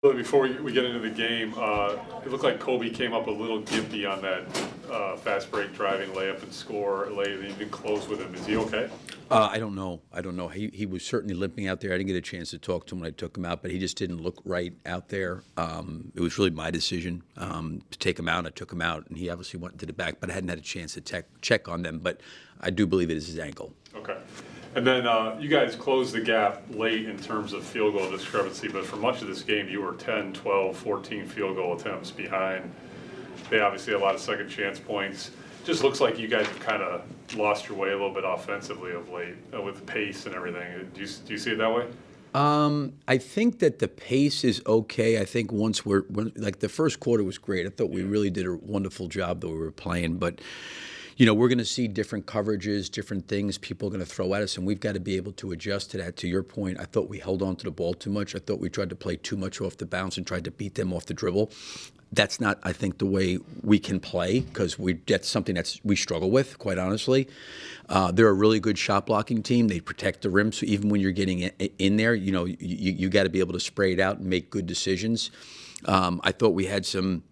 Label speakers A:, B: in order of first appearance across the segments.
A: Before we get into the game, it looked like Kobe came up a little gimpy on that fast break driving layup and score late, and he didn't close with him. Is he okay?
B: I don't know. I don't know. He was certainly limping out there. I didn't get a chance to talk to him when I took him out, but he just didn't look right out there. It was really my decision to take him out. I took him out, and he obviously went to the back, but I hadn't had a chance to check on them. But I do believe it is his ankle.
A: Okay. And then you guys closed the gap late in terms of field goal discrepancy, but for much of this game, you were 10, 12, 14 field goal attempts behind. They obviously had a lot of second chance points. Just looks like you guys have kind of lost your way a little bit offensively of late with the pace and everything. Do you see it that way?
B: I think that the pace is okay. I think like the first quarter was great. I thought we really did a wonderful job that we were playing, but we're going to see different coverages, different things people are going to throw at us, and we've got to be able to adjust to that. To your point, I thought we held on to the ball too much. I thought we tried to play too much off the bounce and tried to beat them off the dribble. That's not, I think, the way we can play, because that's something we struggle with, quite honestly. They're a really good shot blocking team. They protect the rim, so even when you're getting in there, you got to be able to spray it out and make good decisions. I thought we had some,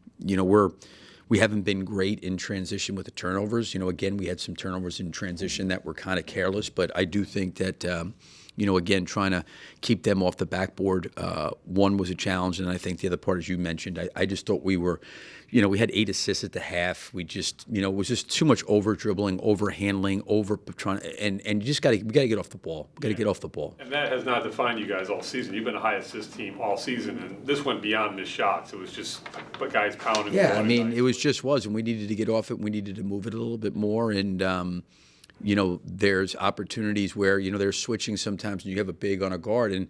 B: we haven't been great in transition with the turnovers. Again, we had some turnovers in transition that were kind of careless, but I do think that, again, trying to keep them off the backboard, one was a challenge, and I think the other part, as you mentioned, I just thought we were, we had 8 assists at the half. We just, it was just too much over dribbling, over handling, over trying, and we got to get off the ball. We got to get off the ball.
A: And that has not defined you guys all season. You've been a high assist team all season, and this went beyond missed shots. It was just guys pounding.
B: Yeah, I mean, it was, and we needed to get off it. We needed to move it a little bit more, and there's opportunities where they're switching sometimes, and you have a big on a guard, and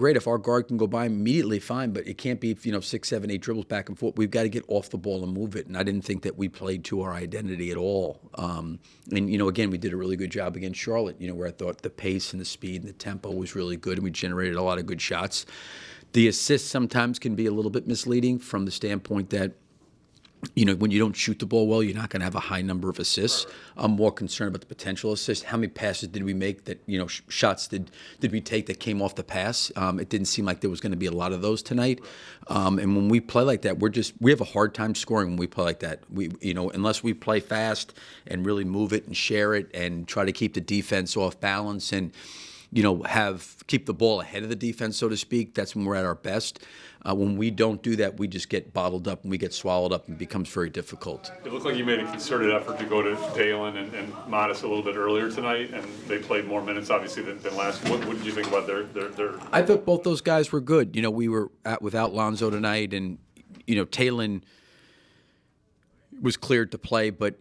B: great, if our guard can go by immediately, fine, but it can't be 6, 7, 8 dribbles back and forth. We've got to get off the ball and move it, and I didn't think that we played to our identity at all. And again, we did a really good job against Charlotte, where I thought the pace and the speed and the tempo was really good, and we generated a lot of good shots. The assists sometimes can be a little bit misleading from the standpoint that when you don't shoot the ball well, you're not going to have a high number of assists. I'm more concerned about the potential assists. How many passes did we make that, shots did we take that came off the pass? It didn't seem like there was going to be a lot of those tonight. And when we play like that, we have a hard time scoring when we play like that. Unless we play fast and really move it and share it and try to keep the defense off balance and keep the ball ahead of the defense, so to speak. That's when we're at our best. When we don't do that, we just get bottled up and we get swallowed up, and it becomes very difficult.
A: It looked like you made a concerted effort to go to Dalen and Modest a little bit earlier tonight, and they played more minutes, obviously, than last. What did you think about their?
B: I thought both those guys were good. We were without Lonzo tonight, and Talon was cleared to play, but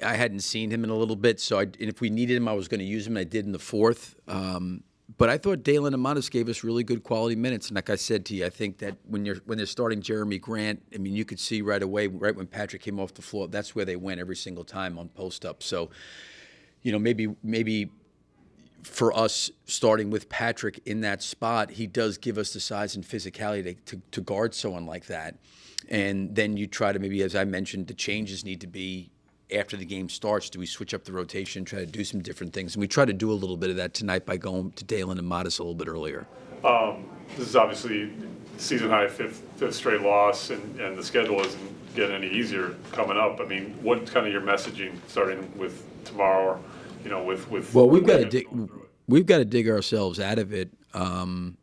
B: I hadn't seen him in a little bit, so and if we needed him, I was going to use him. And I did in the fourth. But I thought Dalen and Modest gave us really good quality minutes. And like I said to you, I think that when they're starting Jeremy Grant, I mean, you could see right away, right when Patrick came off the floor, that's where they went every single time on post-up. So, maybe for us starting with Patrick in that spot, he does give us the size and physicality to guard someone like that. And then you try to maybe, as I mentioned, the changes need to be after the game starts. Do we switch up the rotation, try to do some different things? And we try to do a little bit of that tonight by going to Dalen and Modest a little bit earlier.
A: This is obviously season high fifth straight loss, and the schedule isn't getting any easier coming up. I mean, what's kind of your messaging starting with tomorrow?
B: Well, we've got to dig ourselves out of it. Again,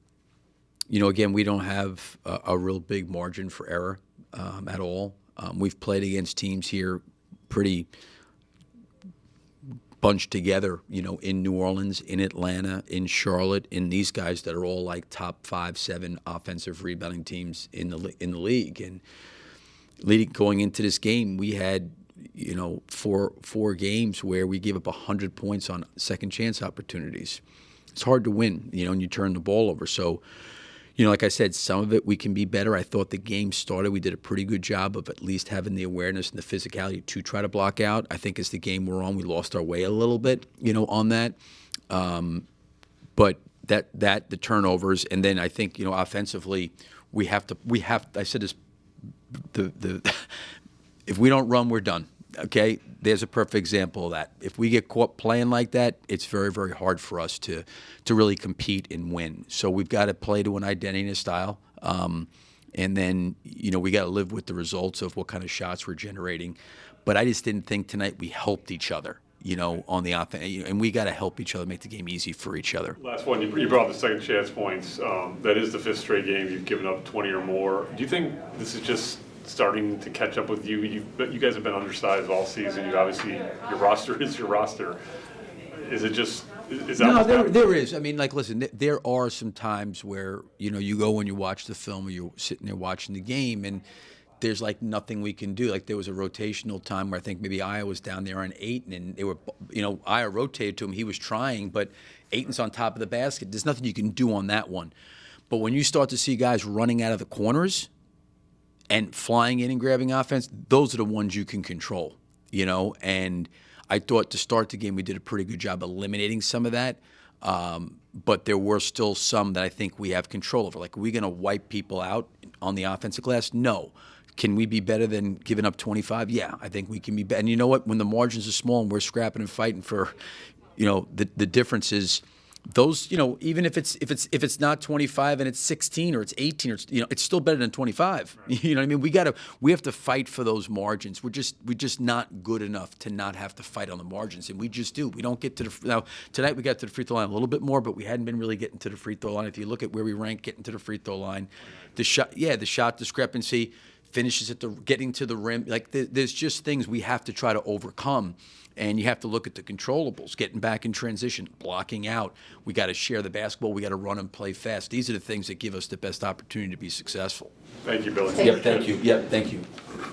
B: we don't have a real big margin for error at all. We've played against teams here pretty bunched together, in New Orleans, in Atlanta, in Charlotte, in these guys that are all like top 5, 7 offensive rebounding teams in the league. And going into this game, we had, four games where we gave up 100 points on second chance opportunities. It's hard to win, and you turn the ball over. So, like I said, some of it we can be better. I thought the game started, we did a pretty good job of at least having the awareness and the physicality to try to block out. I think as the game wore on, we lost our way a little bit, on that. But the turnovers, and then I think, offensively, we have to. I said this, if we don't run, we're done. Okay, there's a perfect example of that. If we get caught playing like that, it's very, very hard for us to really compete and win. So we've got to play to an identity and a style. And then, we got to live with the results of what kind of shots we're generating. But I just didn't think tonight we helped each other, on the offense. And we got to help each other, make the game easy for each other.
A: Last one, you brought up the second chance points. That is the fifth straight game you've given up 20 or more. Do you think this is just starting to catch up with you? You guys have been undersized all season. You obviously, your roster is your roster. Is it just... Is that
B: No, there is. I mean, listen, there are some times where, you go and you watch the film or you're sitting there watching the game and there's nothing we can do. There was a rotational time where I think maybe Aya was down there on Ayton and they were, Aya rotated to him. He was trying, but Ayton's on top of the basket. There's nothing you can do on that one. But when you start to see guys running out of the corners and flying in and grabbing offense, those are the ones you can control, and I thought to start the game we did a pretty good job eliminating some of that, but there were still some that I think we have control over. Are we going to wipe people out on the offensive glass? No. Can we be better than giving up 25? Yeah, I think we can be better. And you know what? When the margins are small and we're scrapping and fighting for, the difference is those, even if it's not 25 and it's 16 or it's 18 or it's still better than 25. Right. You know what I mean? We have to fight for those margins. We're just not good enough to not have to fight on the margins, and we just do. We don't get to now tonight we got to the free throw line a little bit more, but we hadn't been really getting to the free throw line. If you look at where we rank getting to the free throw line, the shot discrepancy, finishes at getting to the rim, there's just things we have to try to overcome. And you have to look at the controllables, getting back in transition, blocking out. We got to share the basketball. We got to run and play fast. These are the things that give us the best opportunity to be successful.
A: Thank you, Billy.
B: Yep, thank you.